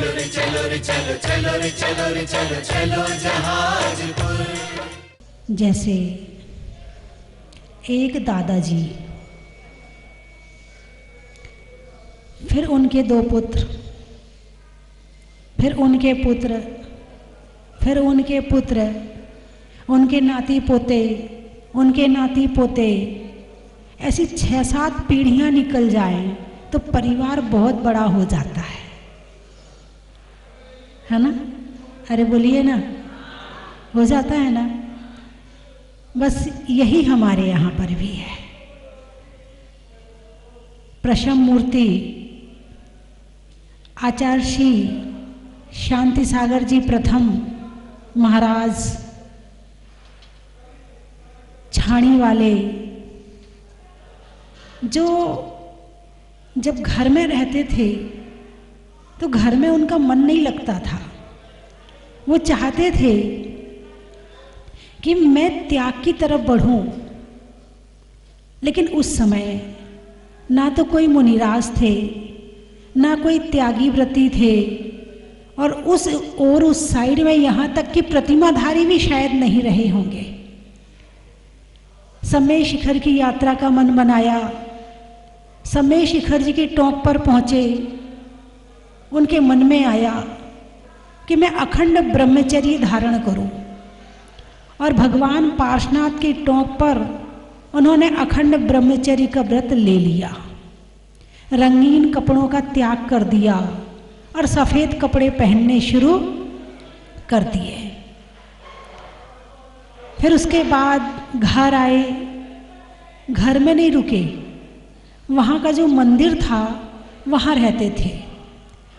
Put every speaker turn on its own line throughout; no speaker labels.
चलो रे चलो रे चलो चलो रे चलो रे चलो चलो जहाजपुर।
जैसे एक दादाजी, फिर उनके 2 पुत्र, फिर उनके पुत्र, फिर उनके पुत्र, उनके नाती पोते, उनके नाती पोते, ऐसी 6-7 पीढ़ियां निकल जाएं तो परिवार बहुत बड़ा हो जाता है ना? अरे बोलिए ना, हो जाता है ना? बस यही हमारे यहाँ पर भी है। प्रशम मूर्ति आचार्य श्री शांति सागर जी प्रथम महाराज छाणी वाले, जो जब घर में रहते थे तो घर में उनका मन नहीं लगता था। वो चाहते थे कि मैं त्याग की तरफ बढ़ूं, लेकिन उस समय ना तो कोई मुनिराज थे, ना कोई त्यागी व्रती थे, और उस साइड में यहाँ तक कि प्रतिमाधारी भी शायद नहीं रहे होंगे। समय शिखर की यात्रा का मन बनाया, समय शिखर जी की टॉप पर पहुँचे। उनके मन में आया कि मैं अखंड ब्रह्मचर्य धारण करूं, और भगवान पार्श्वनाथ की टॉप पर उन्होंने अखंड ब्रह्मचर्य का व्रत ले लिया। रंगीन कपड़ों का त्याग कर दिया और सफ़ेद कपड़े पहनने शुरू कर दिए। फिर उसके बाद घर आए, घर में नहीं रुके, वहाँ का जो मंदिर था वहाँ रहते थे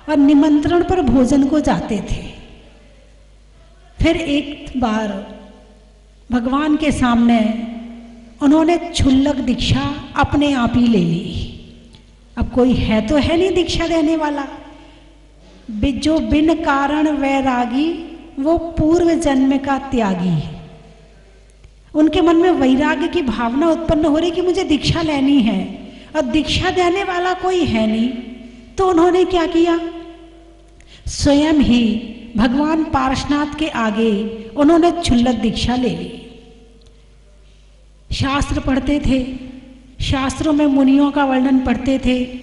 और निमंत्रण पर भोजन को जाते थे। फिर एक बार भगवान के सामने उन्होंने क्षुल्लक दीक्षा अपने आप ही ले ली। अब कोई है तो है नहीं दीक्षा देने वाला। जो बिन कारण वैरागी वो पूर्व जन्म का त्यागी। उनके मन में वैराग्य की भावना उत्पन्न हो रही कि मुझे दीक्षा लेनी है, और दीक्षा देने वाला कोई है नहीं। तो उन्होंने क्या किया, स्वयं ही भगवान पार्श्वनाथ के आगे उन्होंने क्षुल्लक दीक्षा ले ली। शास्त्र पढ़ते थे, शास्त्रों में मुनियों का वर्णन पढ़ते थे,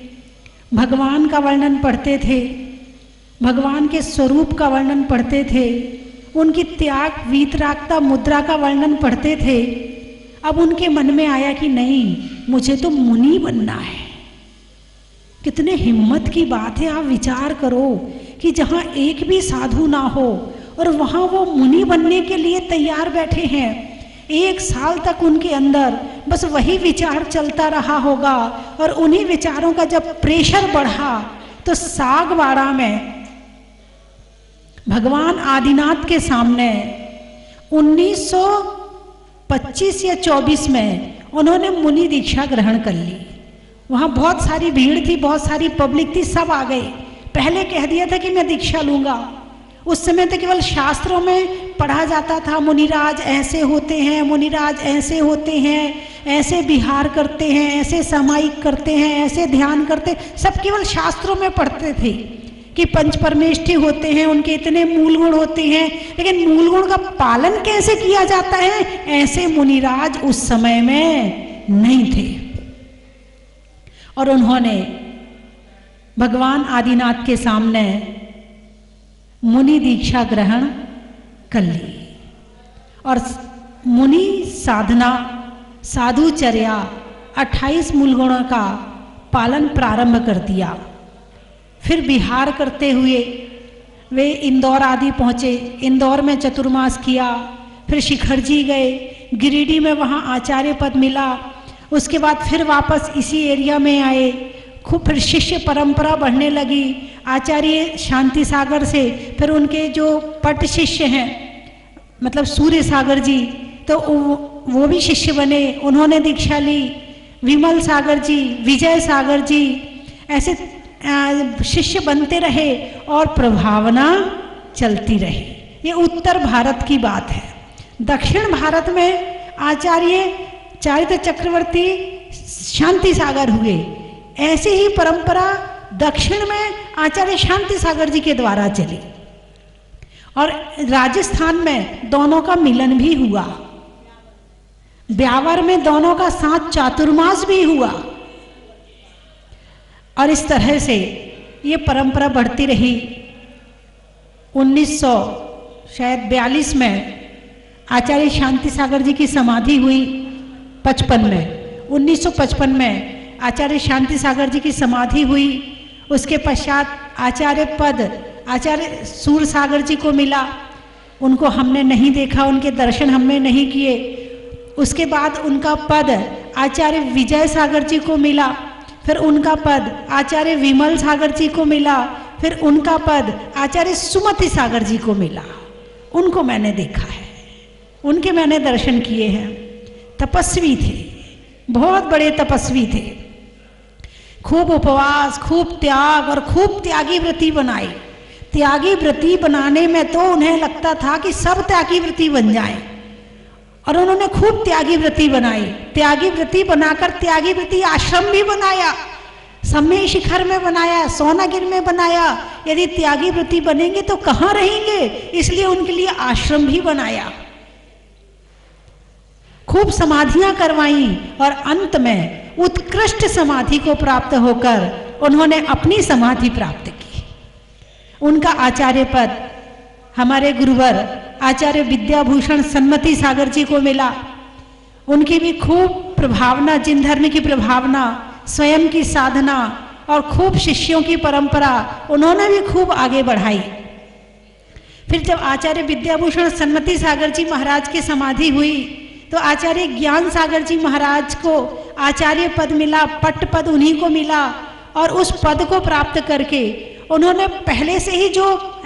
भगवान का वर्णन पढ़ते थे, भगवान के स्वरूप का वर्णन पढ़ते थे, उनकी त्याग वीतरागता मुद्रा का वर्णन पढ़ते थे। अब उनके मन में आया कि नहीं, मुझे तो मुनि बनना है। कितने हिम्मत की बात है। आप विचार करो कि जहाँ एक भी साधु ना हो और वहाँ वो मुनि बनने के लिए तैयार बैठे हैं। 1 साल तक उनके अंदर बस वही विचार चलता रहा होगा, और उन्हीं विचारों का जब प्रेशर बढ़ा तो सागवाड़ा में भगवान आदिनाथ के सामने 1925 या 24 में उन्होंने मुनि दीक्षा ग्रहण कर ली। वहाँ बहुत सारी भीड़ थी, बहुत सारी पब्लिक थी, सब आ गए। पहले कह दिया था कि मैं दीक्षा लूँगा। उस समय तो केवल शास्त्रों में पढ़ा जाता था, मुनिराज ऐसे होते हैं, मुनिराज ऐसे होते हैं, ऐसे विहार करते हैं, ऐसे सामायिक करते हैं, ऐसे ध्यान करते, सब केवल शास्त्रों में पढ़ते थे कि पंच परमेष्ठी होते हैं, उनके इतने मूल गुण होते हैं। लेकिन मूल गुण का पालन कैसे किया जाता है, ऐसे मुनिराज उस समय में नहीं थे। और उन्होंने भगवान आदिनाथ के सामने मुनि दीक्षा ग्रहण कर ली, और मुनि साधना, साधुचर्या, 28 मूल गुणों का पालन प्रारंभ कर दिया। फिर विहार करते हुए वे इंदौर आदि पहुँचे। इंदौर में चतुर्मास किया। फिर शिखर जी गए, गिरिडीह में वहाँ आचार्य पद मिला। उसके बाद फिर वापस इसी एरिया में आए। खूब फिर शिष्य परंपरा बढ़ने लगी आचार्य शांति सागर से। फिर उनके जो पट शिष्य हैं, मतलब सूर्य सागर जी, तो वो भी शिष्य बने, उन्होंने दीक्षा ली। विमल सागर जी, विजय सागर जी, ऐसे शिष्य बनते रहे और प्रभावना चलती रही। ये उत्तर भारत की बात है। दक्षिण भारत में आचार्य चारित्र चक्रवर्ती शांति सागर हुए। ऐसी ही परंपरा दक्षिण में आचार्य शांति सागर जी के द्वारा चली और राजस्थान में दोनों का मिलन भी हुआ, ब्यावर में दोनों का साथ चातुर्मास भी हुआ। और इस तरह से ये परंपरा बढ़ती रही। 1942 में आचार्य शांति सागर जी की समाधि हुई 55 में। 1955 में आचार्य शांति सागर जी की समाधि हुई। उसके पश्चात आचार्य पद आचार्य सूर सागर जी को मिला। उनको हमने नहीं देखा, उनके दर्शन हमने नहीं किए। उसके बाद उनका पद आचार्य विजय सागर जी को मिला, फिर उनका पद आचार्य विमल सागर जी को मिला, फिर उनका पद आचार्य सुमति सागर जी को मिला। उनको मैंने देखा है, उनके मैंने दर्शन किए हैं। तपस्वी थे, बहुत बड़े तपस्वी थे। खूब उपवास, खूब त्याग और खूब त्यागी व्रती बनाई। त्यागी व्रती बनाने में तो उन्हें लगता था कि सब त्यागी व्रती बन जाएं, और उन्होंने खूब त्यागी व्रती बनाई। त्यागी व्रती बनाकर त्यागी व्रती आश्रम भी बनाया, समय शिखर में बनाया, सोनागिर में बनाया। यदि त्यागी व्रती बनेंगे तो कहाँ रहेंगे, इसलिए उनके लिए आश्रम भी बनाया। खूब समाधियां करवाई और अंत में उत्कृष्ट समाधि को प्राप्त होकर उन्होंने अपनी समाधि प्राप्त की। उनका आचार्य पद हमारे गुरुवर आचार्य विद्याभूषण सन्मति सागर जी को मिला। उनकी भी खूब प्रभावना, जिन धर्म की प्रभावना, स्वयं की साधना और खूब शिष्यों की परंपरा उन्होंने भी खूब आगे बढ़ाई। फिर जब आचार्य विद्याभूषण सन्मति सागर जी महाराज की समाधि हुई तो आचार्य ज्ञान सागर जी महाराज को आचार्य पद मिला, पट्ट पद उन्हीं को मिला। और उस पद को प्राप्त करके उन्होंने पहले से ही जो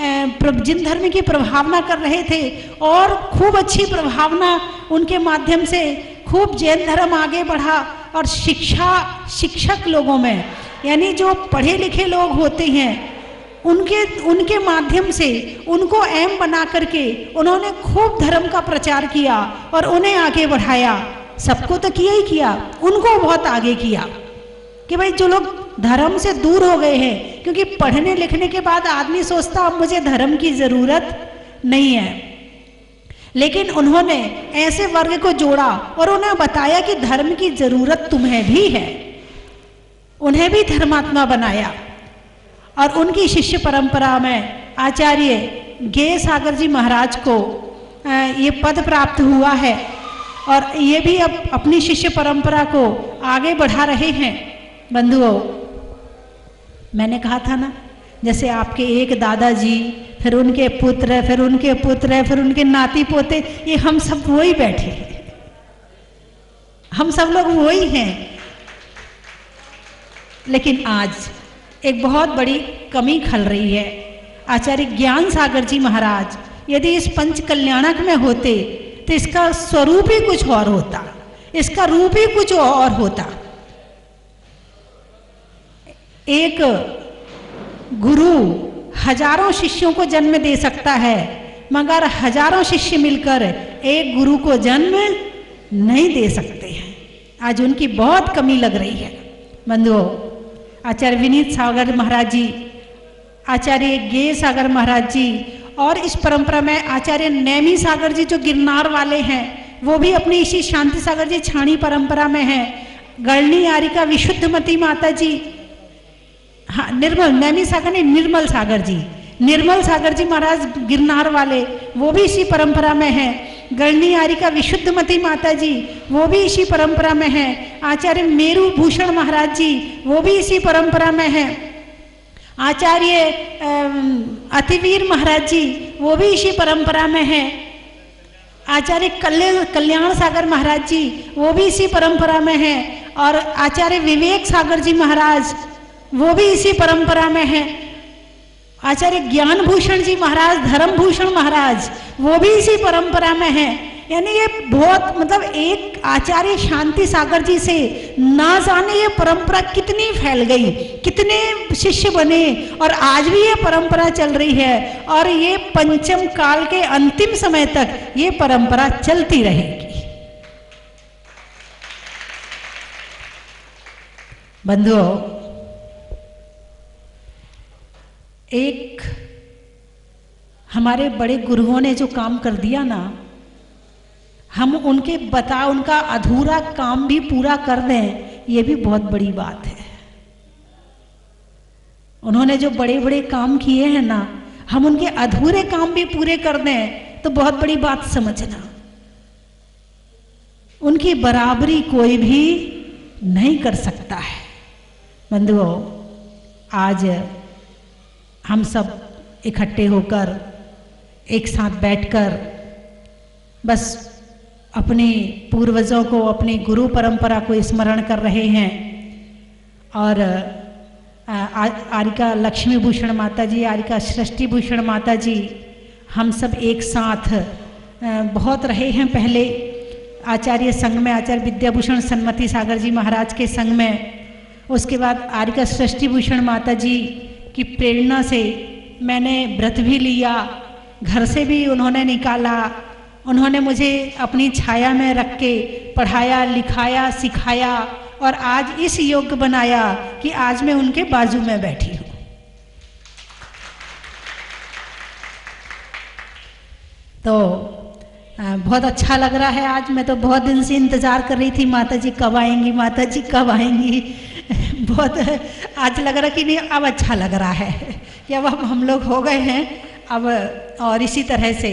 जिन धर्म की प्रभावना कर रहे थे और खूब अच्छी प्रभावना उनके माध्यम से खूब जैन धर्म आगे बढ़ा। और शिक्षक लोगों में, यानी जो पढ़े लिखे लोग होते हैं, उनके माध्यम से उनको एम बना करके उन्होंने खूब धर्म का प्रचार किया और उन्हें आगे बढ़ाया। सबको तो किया ही किया, उनको बहुत आगे किया कि भाई जो लोग धर्म से दूर हो गए हैं, क्योंकि पढ़ने लिखने के बाद आदमी सोचता अब मुझे धर्म की जरूरत नहीं है, लेकिन उन्होंने ऐसे वर्ग को जोड़ा और उन्हें बताया कि धर्म की जरूरत तुम्हें भी है। उन्हें भी धर्मात्मा बनाया। और उनकी शिष्य परंपरा में आचार्य गे सागर जी महाराज को ये पद प्राप्त हुआ है और ये भी अब अपनी शिष्य परंपरा को आगे बढ़ा रहे हैं। बंधुओं, मैंने कहा था ना, जैसे आपके एक दादाजी, फिर उनके पुत्र, फिर उनके पुत्र, फिर उनके नाती पोते, ये हम सब वही बैठे हैं, हम सब लोग वही हैं। लेकिन आज एक बहुत बड़ी कमी खल रही है। आचार्य ज्ञान सागर जी महाराज यदि इस पंच कल्याणक में होते तो इसका स्वरूप ही कुछ और होता, इसका रूप ही कुछ और होता। एक गुरु हजारों शिष्यों को जन्म दे सकता है, मगर हजारों शिष्य मिलकर एक गुरु को जन्म नहीं दे सकते हैं। आज उनकी बहुत कमी लग रही है। बंधुओं, आचार्य विनीत सागर महाराज जी, आचार्य गे सागर महाराज जी और इस परंपरा में आचार्य नैमी सागर जी जो गिरनार वाले हैं, वो भी अपनी इसी शांति सागर जी छाणी परंपरा में हैं। गढ़नी आरिका विशुद्धमती माता जी, हाँ निर्मल, नैमी सागर नहीं, निर्मल सागर जी, निर्मल सागर जी महाराज गिरनार वाले, वो भी इसी परंपरा में हैं। गढ़नी आरिका विशुद्धमती माता जी, वो भी इसी परंपरा में हैं। आचार्य मेरू भूषण महाराज जी, वो भी इसी परंपरा में हैं। आचार्य अतिवीर महाराज जी, वो भी इसी परंपरा में हैं। आचार्य कल्याण सागर महाराज जी, वो भी इसी परंपरा में हैं। और आचार्य विवेक सागर जी महाराज, वो भी इसी परंपरा में हैं। आचार्य ज्ञान भूषण जी महाराज, धर्म भूषण महाराज, वो भी इसी परंपरा में हैं। यानी ये बहुत, मतलब एक आचार्य शांति सागर जी से ना जाने ये परंपरा कितनी फैल गई, कितने शिष्य बने, और आज भी ये परंपरा चल रही है और ये पंचम काल के अंतिम समय तक ये परंपरा चलती रहेगी। बंधुओं, एक हमारे बड़े गुरुओं ने जो काम कर दिया ना, हम उनका अधूरा काम भी पूरा कर दें, ये भी बहुत बड़ी बात है। उन्होंने जो बड़े बड़े काम किए हैं ना, हम उनके अधूरे काम भी पूरे कर दें तो बहुत बड़ी बात समझना। उनकी बराबरी कोई भी नहीं कर सकता है। बंधुओं, आज हम सब इकट्ठे होकर एक साथ बैठकर बस अपने पूर्वजों को, अपने गुरु परंपरा को स्मरण कर रहे हैं। और आरिका लक्ष्मी भूषण माता जी, आरिका सृष्टि भूषण माता जी, हम सब एक साथ बहुत रहे हैं। पहले आचार्य संघ में, आचार्य विद्याभूषण सन्मति सागर जी महाराज के संघ में। उसके बाद आरिका सृष्टि भूषण माता जी की प्रेरणा से मैंने व्रत भी लिया, घर से भी उन्होंने निकाला। उन्होंने मुझे अपनी छाया में रख के पढ़ाया, लिखाया, सिखाया और आज इस योग्य बनाया कि आज मैं उनके बाजू में बैठी हूँ। तो बहुत अच्छा लग रहा है आज। मैं तो बहुत दिन से इंतज़ार कर रही थी, माता जी कब आएंगी, माता जी कब आएंगी। बहुत आज लग रहा कि नहीं, अब अच्छा लग रहा है कि अब हम लोग हो गए हैं अब। और इसी तरह से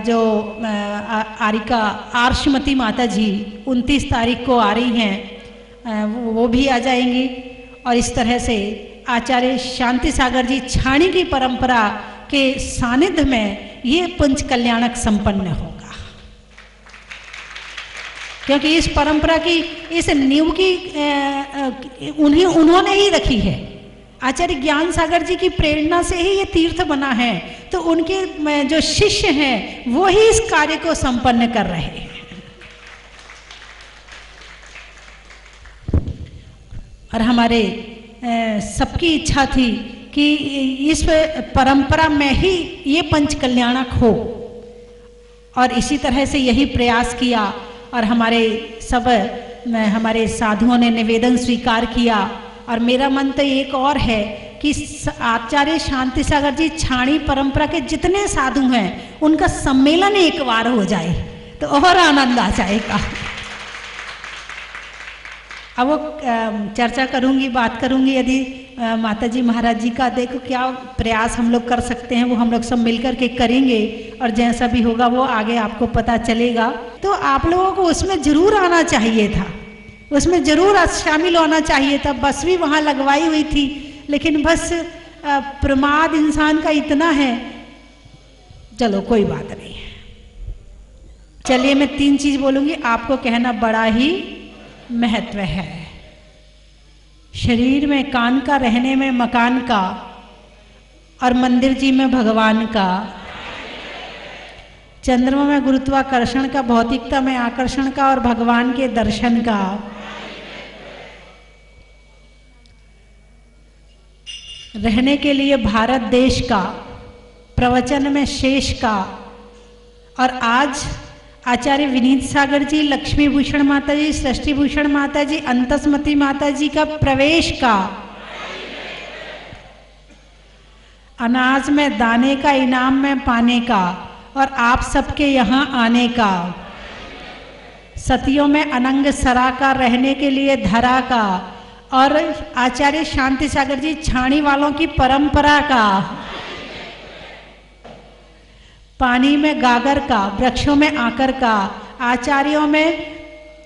जो आरिका आर्षमती माता जी 29 तारीख को आ रही हैं, वो भी आ जाएंगी। और इस तरह से आचार्य शांति सागर जी छाणी की परंपरा के सानिध्य में ये पंच कल्याणक संपन्न होगा, क्योंकि इस परंपरा की, इस नींव की उन्होंने ही रखी है। आचार्य ज्ञान सागर जी की प्रेरणा से ही ये तीर्थ बना है। तो उनके जो शिष्य हैं वो ही इस कार्य को संपन्न कर रहे हैं। और हमारे सबकी इच्छा थी कि इस परंपरा में ही ये पंच कल्याणक हो, और इसी तरह से यही प्रयास किया। और हमारे साधुओं ने निवेदन स्वीकार किया। और मेरा मन तो एक और है कि आचार्य शांति सागर जी छाणी परंपरा के जितने साधु हैं उनका सम्मेलन एक बार हो जाए तो और आनंद आ जाएगा। अब वो चर्चा करूंगी, बात करूंगी। यदि माता जी महाराज जी का देखो क्या प्रयास हम लोग कर सकते हैं, वो हम लोग सब मिलकर के करेंगे। और जैसा भी होगा वो आगे आपको पता चलेगा। तो आप लोगों को उसमें जरूर आना चाहिए था, उसमें जरूर शामिल होना चाहिए था। बस भी वहाँ लगवाई हुई थी, लेकिन बस प्रमाद इंसान का इतना है। चलो कोई बात नहीं है। चलिए मैं 3 चीज बोलूंगी, आपको कहना बड़ा ही महत्व है। शरीर में कान का, रहने में मकान का, और मंदिर जी में भगवान का। चंद्रमा में गुरुत्वाकर्षण का, भौतिकता में आकर्षण का, और भगवान के दर्शन का। रहने के लिए भारत देश का, प्रवचन में शेष का। और आज आचार्य विनीत सागर जी, लक्ष्मी भूषण माता जी, सृष्टि भूषण माता जी, अंतस्मती माता जी का प्रवेश का। अनाज में दाने का, इनाम में पाने का, और आप सबके यहाँ आने का। सतियों में अनंग सरा का, रहने के लिए धरा का। और आचार्य शांति सागर जी छाणी वालों की परंपरा का। पानी में गागर का, वृक्षों में आकर का। आचार्यों में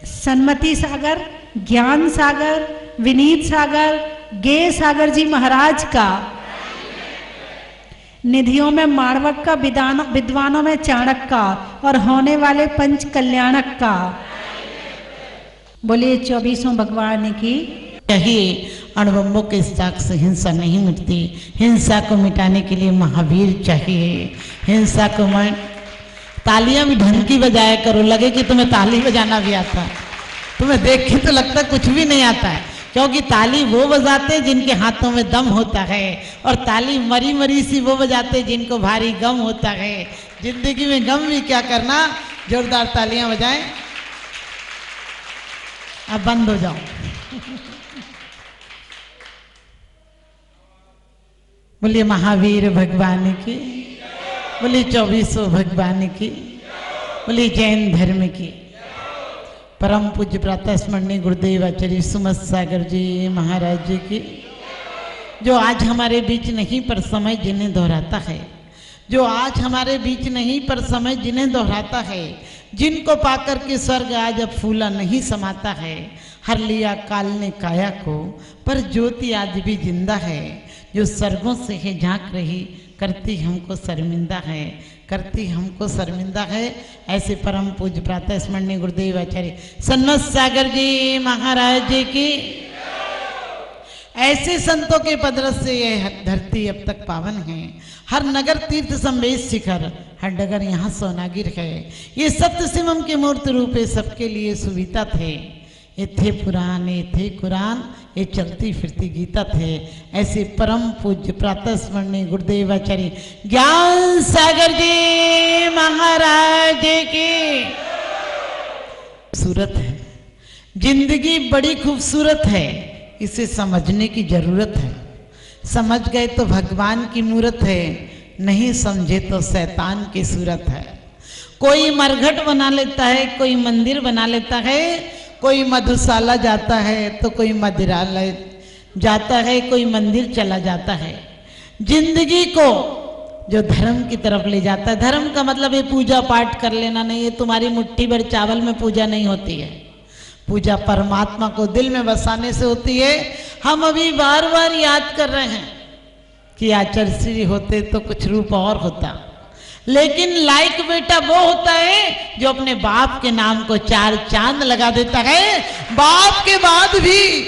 सन्मति सागर, ज्ञान सागर, विनीत सागर, गे सागर जी महाराज का। निधियों में माणवक का, विद्वानों में चाणक का, और होने वाले पंच कल्याणक का। बोलिए 24 भगवान की।
चाहिए अणुबम्बों के साख से हिंसा नहीं मिटती। हिंसा को मिटाने के लिए महावीर चाहिए। हिंसा को तालियां भी ढंग की बजाया करो, लगे कि तुम्हें ताली बजाना भी आता है। तुम्हें देख के तो लगता कुछ भी नहीं आता है, क्योंकि ताली वो बजाते जिनके हाथों में दम होता है, और ताली मरी मरी सी वो बजाते जिनको भारी गम होता है। जिंदगी में गम भी क्या करना, जोरदार तालियां बजाएं। अब बंद हो जाओ। बोलिए महावीर भगवान की, बोलिए 2400 भगवान की, बोलिए जैन धर्म की। परम पूज्य प्रातः स्मरणीय गुरुदेव आचार्य सुमत सागर जी महाराज जी की, जो आज हमारे बीच नहीं पर समय जिन्हें दोहराता है, जो आज हमारे बीच नहीं पर समय जिन्हें दोहराता है, जिनको पाकर के स्वर्ग आज अब फूला नहीं समाता है। हर लिया काल ने काया को, पर ज्योति आज भी जिंदा है, जो स्वर्गों से है झांक रही, करती हमको शर्मिंदा है, करती हमको शर्मिंदा है। ऐसे परम पूज्य प्रातः स्मरणीय गुरुदेव आचार्य सन्मत सागर जी महाराज जी की, ऐसे संतों के पदरस से यह धरती अब तक पावन है। हर नगर तीर्थ संवेश शिखर, हर डगर यहाँ सोनागिर है। ये सप्त शिवम के मूर्त रूपे सबके लिए सुविता थे। ये थे पुराण, ये थे कुरान, ये चलती फिरती गीता थे। ऐसे परम पूज्य प्रातः स्मरणीय गुरुदेव आचार्य ज्ञान सागर जी महाराज की सूरत है। जिंदगी बड़ी खूबसूरत है, इसे समझने की जरूरत है। समझ गए तो भगवान की मूरत है, नहीं समझे तो शैतान की सूरत है। कोई मरघट बना लेता है, कोई मंदिर बना लेता है, कोई मधुशाला जाता है तो कोई मदिरालय जाता है, कोई मंदिर चला जाता है। जिंदगी को जो धर्म की तरफ ले जाता है, धर्म का मतलब ये पूजा पाठ कर लेना नहीं है। तुम्हारी मुट्ठी भर चावल में पूजा नहीं होती है। पूजा परमात्मा को दिल में बसाने से होती है। हम अभी बार बार याद कर रहे हैं कि आचार्य श्री होते तो कुछ रूप और होता, लेकिन लायक बेटा वो होता है जो अपने बाप के नाम को 4 चांद लगा देता है। बाप के बाद भी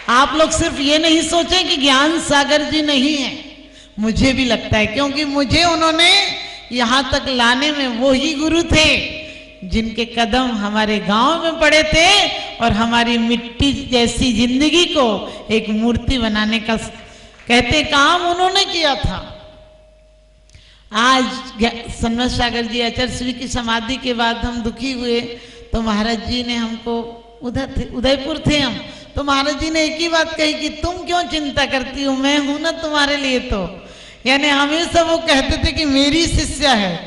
आप लोग सिर्फ ये नहीं सोचें कि ज्ञान सागर जी नहीं है, मुझे भी लगता है, क्योंकि मुझे उन्होंने यहाँ तक लाने में वो ही गुरु थे जिनके कदम हमारे गांव में पड़े थे और हमारी मिट्टी जैसी जिंदगी को एक मूर्ति बनाने का कहते काम उन्होंने किया था। आज सन्मत सागर जी आचार्य श्री की समाधि के बाद हम दुखी हुए तो महाराज जी ने हमको, उधर थे, उदयपुर थे हम, तो महाराज जी ने एक ही बात कही कि तुम क्यों चिंता करती हो, मैं हूं ना तुम्हारे लिए। तो यानी हमेशा वो कहते थे कि मेरी शिष्या है।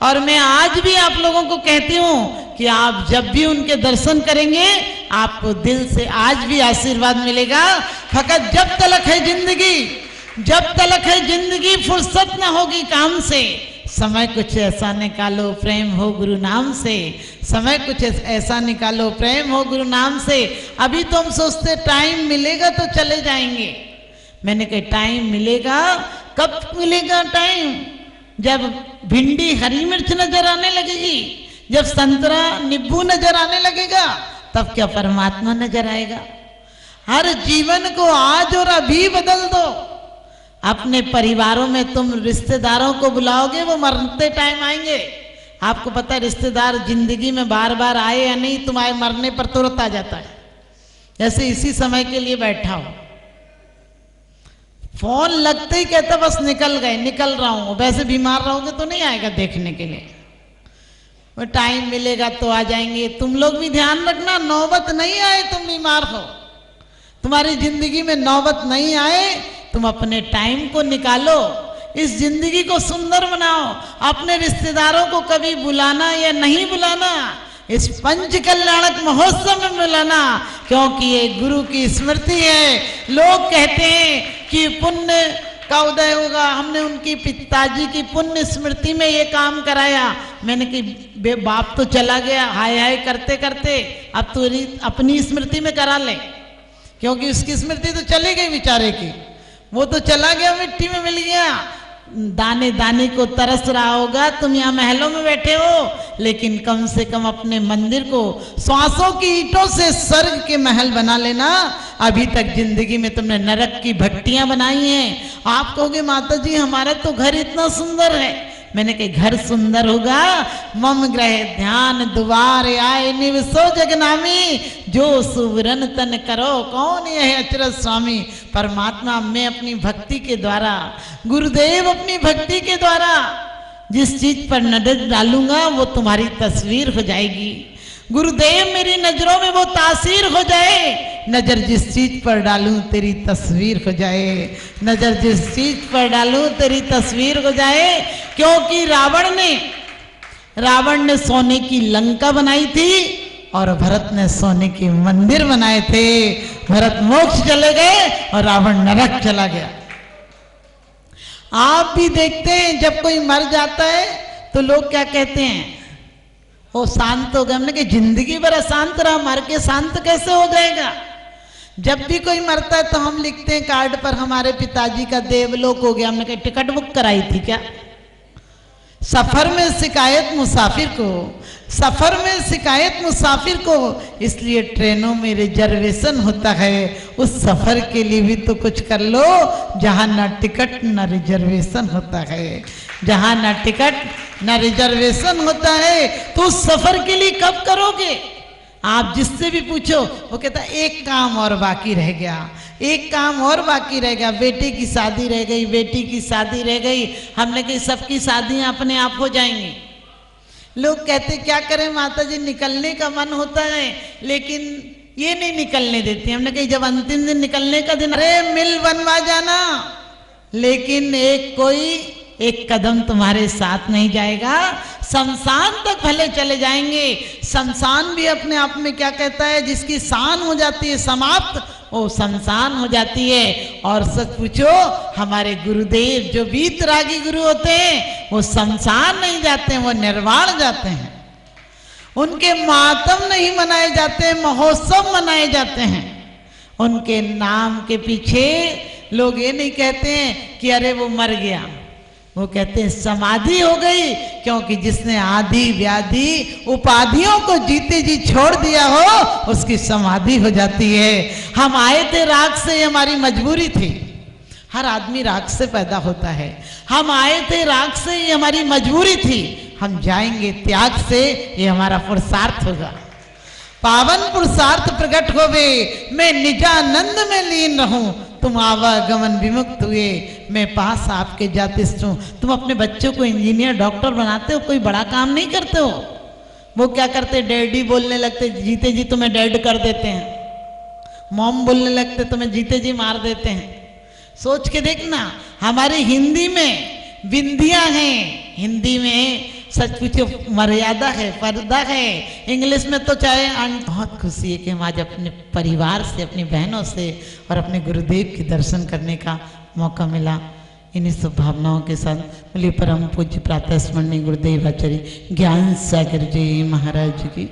और मैं आज भी आप लोगों को कहती हूँ कि आप जब भी उनके दर्शन करेंगे आपको दिल से आज भी आशीर्वाद मिलेगा। फकत जब तलक है जिंदगी, जब तलक है जिंदगी, फुर्सत ना होगी काम से, समय कुछ ऐसा निकालो प्रेम हो गुरु नाम से, समय कुछ ऐसा निकालो प्रेम हो गुरु नाम से। अभी तो हम सोचते टाइम मिलेगा तो चले जाएंगे। मैंने कहा टाइम मिलेगा, कब मिलेगा टाइम? जब भिंडी हरी मिर्च नजर आने लगेगी, जब संतरा नींबू नजर आने लगेगा, तब क्या परमात्मा नजर आएगा? हर जीवन को आज और अभी बदल दो। अपने परिवारों में तुम रिश्तेदारों को बुलाओगे, वो मरते टाइम आएंगे। आपको पता है रिश्तेदार जिंदगी में बार बार आए या नहीं, तुम्हारे मरने पर तुरंत आ जाता है। जैसे इसी समय के लिए बैठा हो, फोन लगते ही कहता बस निकल गए, निकल रहा हूं। वैसे बीमार रहोगे तो नहीं आएगा देखने के लिए, वो टाइम मिलेगा तो आ जाएंगे। तुम लोग भी ध्यान रखना, नौबत नहीं आए तुम बीमार हो, तुम्हारी जिंदगी में नौबत नहीं आए, तुम अपने टाइम को निकालो, इस जिंदगी को सुंदर बनाओ। अपने रिश्तेदारों को कभी बुलाना या नहीं बुलाना, इस पंच कल्याणक महोत्सव में बुलाना, क्योंकि ये गुरु की स्मृति है। लोग कहते हैं कि पुण्य का उदय होगा, हमने उनकी पिताजी की पुण्य स्मृति में ये काम कराया। मैंने कि बे बाप तो चला गया, हाय हाय करते करते, अब तो अपनी स्मृति में करा ले, क्योंकि उसकी स्मृति तो चली गई बेचारे की, वो तो चला गया, मिट्टी में मिल गया। दाने दाने को तरस रहा होगा। तुम यहाँ महलों में बैठे हो, लेकिन कम से कम अपने मंदिर को श्वासों की ईंटों से स्वर्ग के महल बना लेना। अभी तक जिंदगी में तुमने नरक की भट्टियां बनाई हैं। आप कहोगे माता जी हमारा तो घर इतना सुंदर है। मैंने कहा घर सुंदर होगा, मम ग्रह ध्यान द्वार आए निवसो जगनामी, जो सुवरन तन करो कौन यह अचरज स्वामी। परमात्मा मैं अपनी भक्ति के द्वारा, गुरुदेव अपनी भक्ति के द्वारा जिस चीज पर नजर डालूंगा वो तुम्हारी तस्वीर हो जाएगी। गुरुदेव मेरी नजरों में वो तासीर हो जाए, नजर जिस चीज पर डालूं तेरी तस्वीर हो जाए, नजर जिस चीज पर डालूं तेरी तस्वीर हो जाए। क्योंकि रावण ने सोने की लंका बनाई थी और भरत ने सोने के मंदिर बनाए थे। भरत मोक्ष चले गए और रावण नरक चला गया। आप भी देखते हैं जब कोई मर जाता है तो लोग क्या कहते हैं, वो शांत हो गया। हमने कहा जिंदगी भर अशांत रहा, मर के शांत कैसे हो जाएगा। जब भी कोई मरता है तो हम लिखते हैं कार्ड पर हमारे पिताजी का देवलोक हो गया। हमने कहा टिकट बुक कराई थी क्या। सफर में शिकायत मुसाफिर को, सफर में शिकायत मुसाफिर को, इसलिए ट्रेनों में रिजर्वेशन होता है। उस सफर के लिए भी तो कुछ कर लो जहां ना टिकट ना रिजर्वेशन होता है। जहां ना टिकट ना रिजर्वेशन होता है तो उस सफर के लिए कब करोगे। आप जिससे भी पूछो वो कहता एक काम और बाकी रह गया, एक काम और बाकी रह गया, बेटे की शादी रह गई, बेटी की शादी रह गई। हमने कही सबकी शादियां अपने आप हो जाएंगी। लोग कहते क्या करें माता जी, निकलने का मन होता है लेकिन ये नहीं निकलने देती। हमने कही जब अंतिम दिन निकलने का दिन, अरे मिल बनवा जाना, लेकिन एक कदम तुम्हारे साथ नहीं जाएगा। शमशान तक भले चले जाएंगे, शमशान भी अपने आप में क्या कहता है, जिसकी शान हो जाती है समाप्त, वो शमशान हो जाती है। और सच पूछो हमारे गुरुदेव जो वीतरागी गुरु होते हैं वो शमशान नहीं जाते हैं, वो निर्वाण जाते हैं। उनके मातम नहीं मनाए जाते हैं, महोत्सव मनाए जाते हैं। उनके नाम के पीछे लोग ये नहीं कहते हैं कि अरे वो मर गया, वो कहते हैं समाधि हो गई। क्योंकि जिसने आदि व्याधि उपाधियों को जीते जी छोड़ दिया हो उसकी समाधि हो जाती है। हम आए थे राग से, हमारी मजबूरी थी। हर आदमी राग से पैदा होता है। हम आए थे राग से, ये हमारी मजबूरी थी। हम जाएंगे त्याग से, ये हमारा पुरुषार्थ होगा। पावन पुरुषार्थ प्रकट होवे, मैं निजानंद में लीन रहूं। तुम आवागमन विमुक्त हुए, मैं पास आपके जाते हूँ। तुम अपने बच्चों को इंजीनियर डॉक्टर बनाते हो, कोई बड़ा काम नहीं करते हो। वो क्या करते, डैडी बोलने लगते, जीते जी तुम्हें डैड कर देते हैं। मॉम बोलने लगते, तुम्हें जीते जी मार देते हैं। सोच के देखना, हमारी हिंदी में बिंदियां हैं, हिंदी में सच पूछो मर्यादा है, पर्दा है। इंग्लिश में तो चाहे बहुत खुशी है कि हम आज अपने परिवार से, अपनी बहनों से और अपने गुरुदेव के दर्शन करने का मौका मिला। इन्हीं सब भावनाओं के साथ बोलिए परम पूज्य प्रातः स्मरणीय गुरुदेव आचार्य ज्ञान सागर जी महाराज की।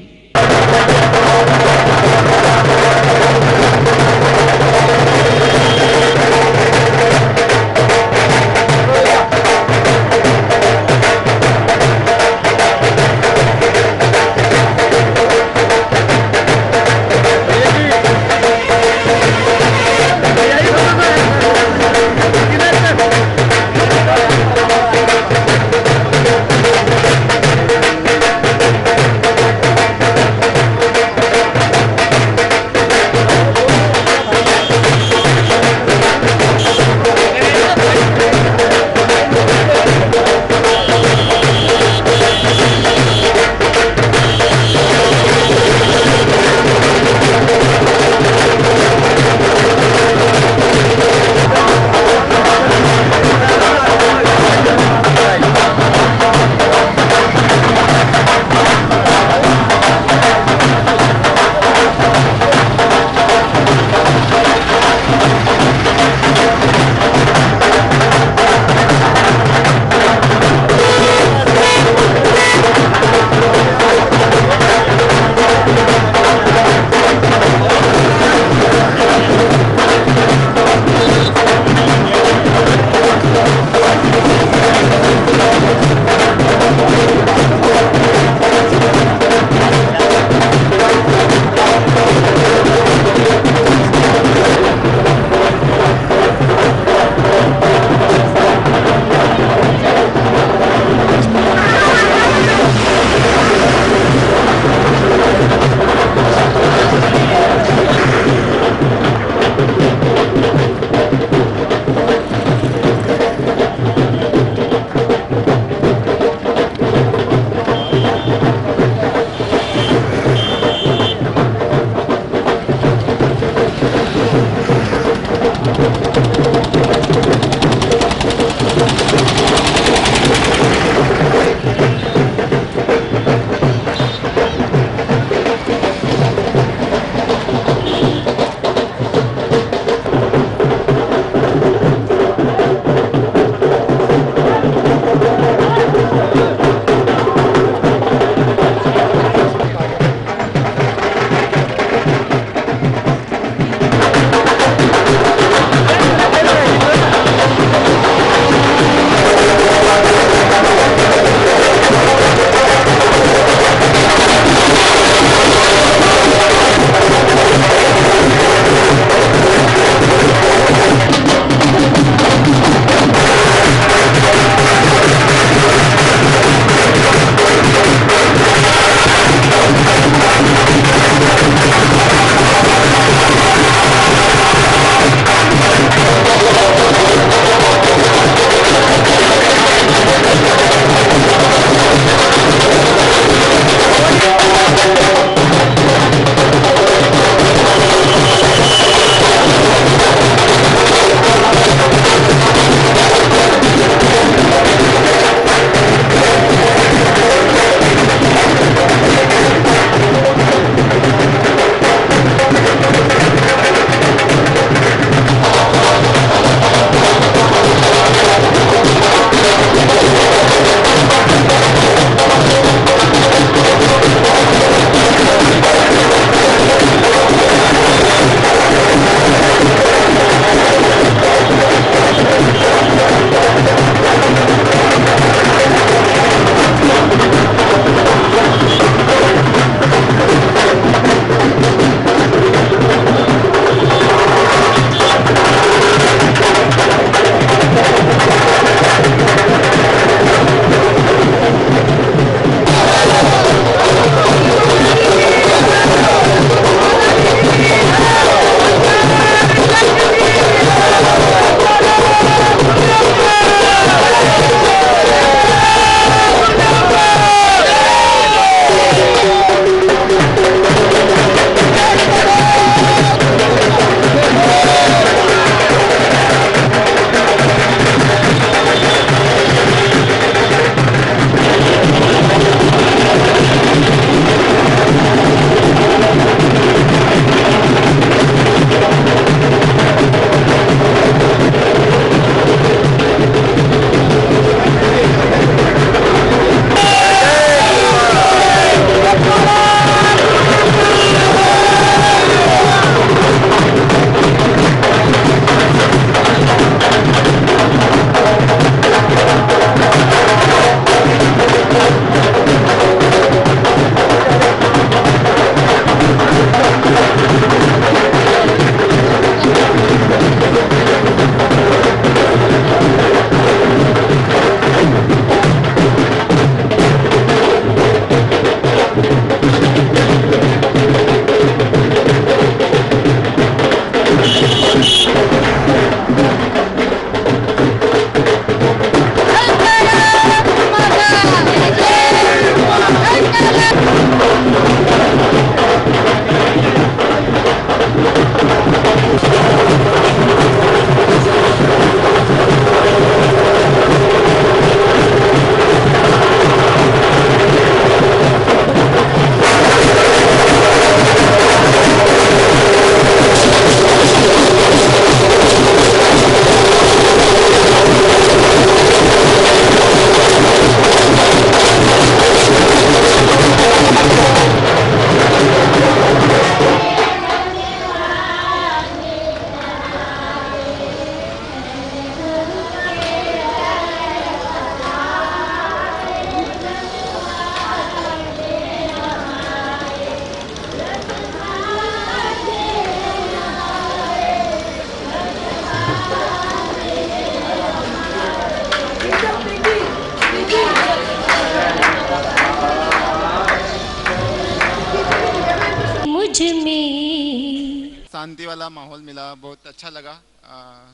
शांति वाला माहौल मिला, बहुत अच्छा लगा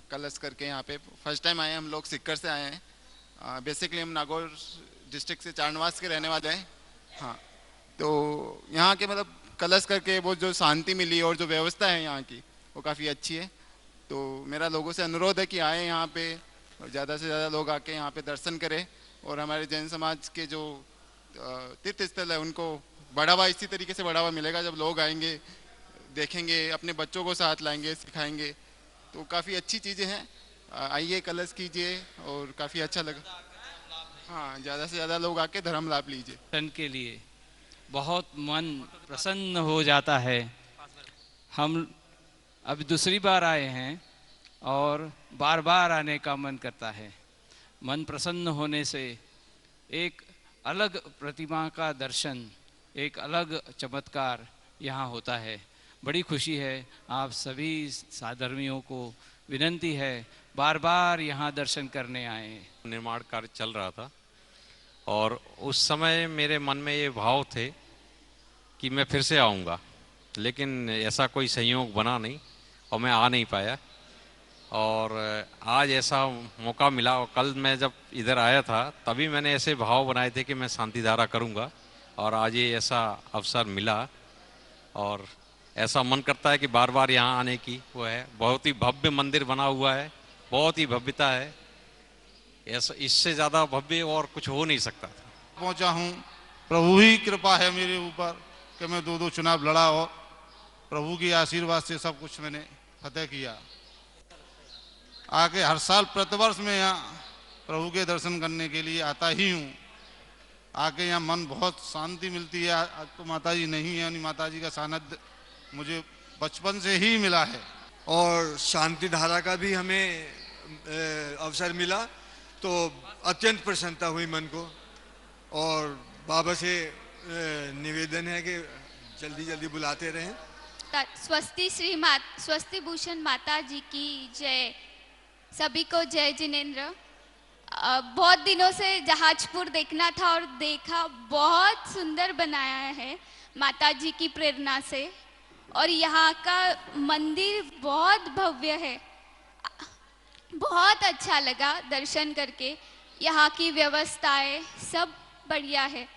कलश करके। यहाँ पे फर्स्ट टाइम आए हम लोग, सिक्कर से आए हैं। बेसिकली हम नागौर डिस्ट्रिक्ट से चारनवास के रहने वाले हैं। हाँ, तो यहाँ के मतलब कलश करके वो जो शांति मिली और जो व्यवस्था है यहाँ की वो काफ़ी अच्छी है। तो मेरा लोगों से अनुरोध है कि आए यहाँ पे और ज़्यादा से ज़्यादा लोग आके यहाँ पे दर्शन करें और हमारे जैन समाज के जो तीर्थ स्थल है उनको बढ़ावा, इसी तरीके से बढ़ावा मिलेगा जब लोग आएंगे, देखेंगे, अपने बच्चों को साथ लाएंगे, सिखाएंगे। तो काफ़ी अच्छी चीज़ें हैं। आइए, कलश कीजिए और काफ़ी अच्छा लगा। हाँ, ज़्यादा से ज़्यादा लोग आके धर्म लाभ लीजिए।
दर्शन के लिए बहुत मन प्रसन्न हो जाता है। हम अब दूसरी बार आए हैं और बार बार आने का मन करता है। मन प्रसन्न होने से एक अलग प्रतिमा का दर्शन, एक अलग चमत्कार यहाँ होता है। बड़ी खुशी है। आप सभी साधर्मियों को विनंती है बार बार यहाँ दर्शन करने आए।
निर्माण कार्य चल रहा था और उस समय मेरे मन में ये भाव थे कि मैं फिर से आऊँगा, लेकिन ऐसा कोई संयोग बना नहीं और मैं आ नहीं पाया। और आज ऐसा मौका मिला और कल मैं जब इधर आया था तभी मैंने ऐसे भाव बनाए थे कि मैं शांति धारा करूँगा और आज ये ऐसा अवसर मिला और ऐसा मन करता है कि बार बार यहाँ आने की वो है। बहुत ही भव्य मंदिर बना हुआ है, बहुत ही भव्यता है, ऐसा इससे ज़्यादा भव्य और कुछ हो नहीं सकता था।
पहुँचा हूँ, प्रभु ही कृपा है मेरे ऊपर कि मैं 2 चुनाव लड़ा और प्रभु के आशीर्वाद से सब कुछ मैंने फतेह किया। आके हर साल प्रतिवर्ष में यहाँ प्रभु के दर्शन करने के लिए आता ही हूँ। आके यहाँ मन बहुत शांति मिलती है। आज तो माता जी नहीं है, यानी माता जी का सानिध्य मुझे बचपन से ही मिला है।
और शांति धारा का भी हमें अवसर मिला तो अत्यंत प्रसन्नता हुई मन को। और बाबा से निवेदन है कि जल्दी जल्दी बुलाते रहें।
स्वस्ति भूषण माता जी की जय। सभी को जय जिनेंद्र। बहुत दिनों से जहाजपुर देखना था और देखा, बहुत सुंदर बनाया है माता जी की प्रेरणा से। और यहाँ का मंदिर बहुत भव्य है, बहुत अच्छा लगा दर्शन करके। यहाँ की व्यवस्थाएं सब बढ़िया है।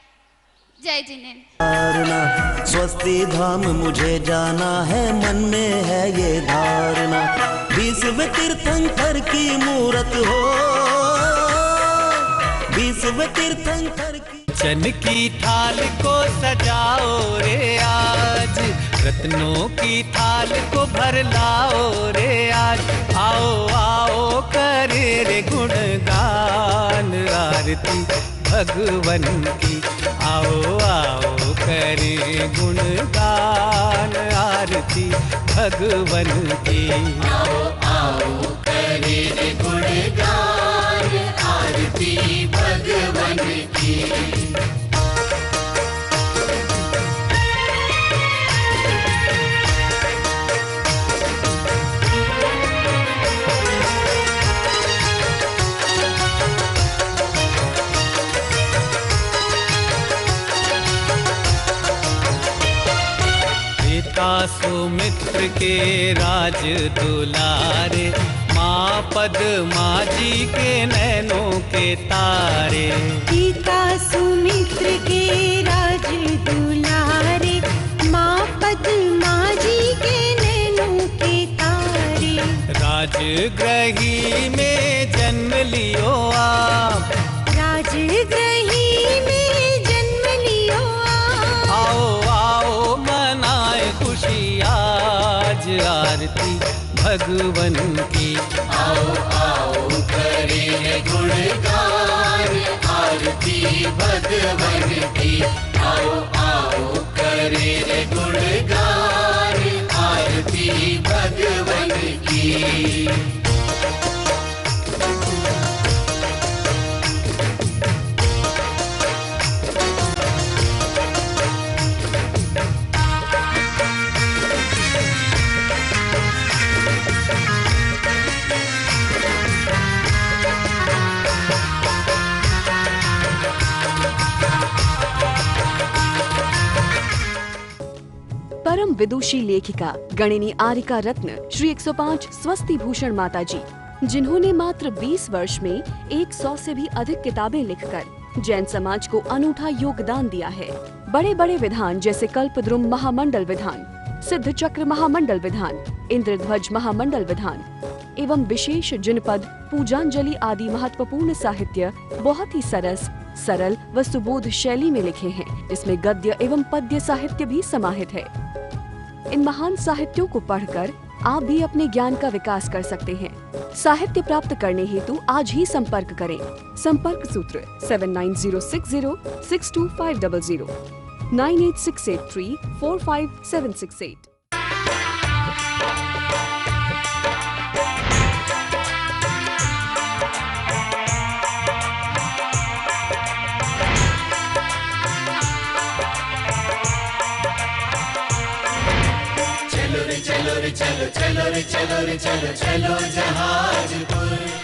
जय जिनेंद्र।
स्वस्ति धाम मुझे जाना है, मन में है ये धारणा। 20वें तीर्थंकर की मूरत हो, 20वें तीर्थंकर की।
जन की थाल को सजाओ रे आज, रत्नों की थाल को भर लाओ रे आज। आओ आओ करे रे गुणगान आरती भगवन की। आओ आओ करे गुणगान आरती भगवन की। आओ आओ करे रे गुणगान आरती भगवन की। सुमित्र के राज दुलारे, माँ पद्मा जी के नैनों के तारे।
पिता सुमित्र के राज दुलारे, माँ पद्मा जी के नैनों के तारे।
राजगृही में जन्म लियो आप,
राजगृही में जन्म लियो आप।
आओ आओ मनाए खुशी आज आरती भगवन की। आओ आओ करे गुणगान आरती भगवन की। आओ आओ करे गुणगान आरती भगवन की।
विदुषी लेखिका गणिनी आरिका रत्न श्री 105 स्वस्ति भूषण माता जी, जिन्होंने मात्र 20 वर्ष में 100 से भी अधिक किताबें लिखकर जैन समाज को अनूठा योगदान दिया है। बड़े बड़े विधान जैसे कल्पद्रुम महामंडल विधान, सिद्ध चक्र महामंडल विधान, इंद्रध्वज महामंडल विधान एवं विशेष जिनपद, पूजांजलि आदि महत्वपूर्ण साहित्य बहुत ही सरस, सरल व सुबोध शैली में लिखे हैं, जिसमें गद्य एवं पद्य साहित्य भी समाहित है। इन महान साहित्यों को पढ़कर आप भी अपने ज्ञान का विकास कर सकते हैं। साहित्य प्राप्त करने हेतु आज ही संपर्क करें। संपर्क सूत्र 7906062500 9868345768।
चलो रे चलो रे चलो चलो रे चलो रे चलो चलो जहाजपुर।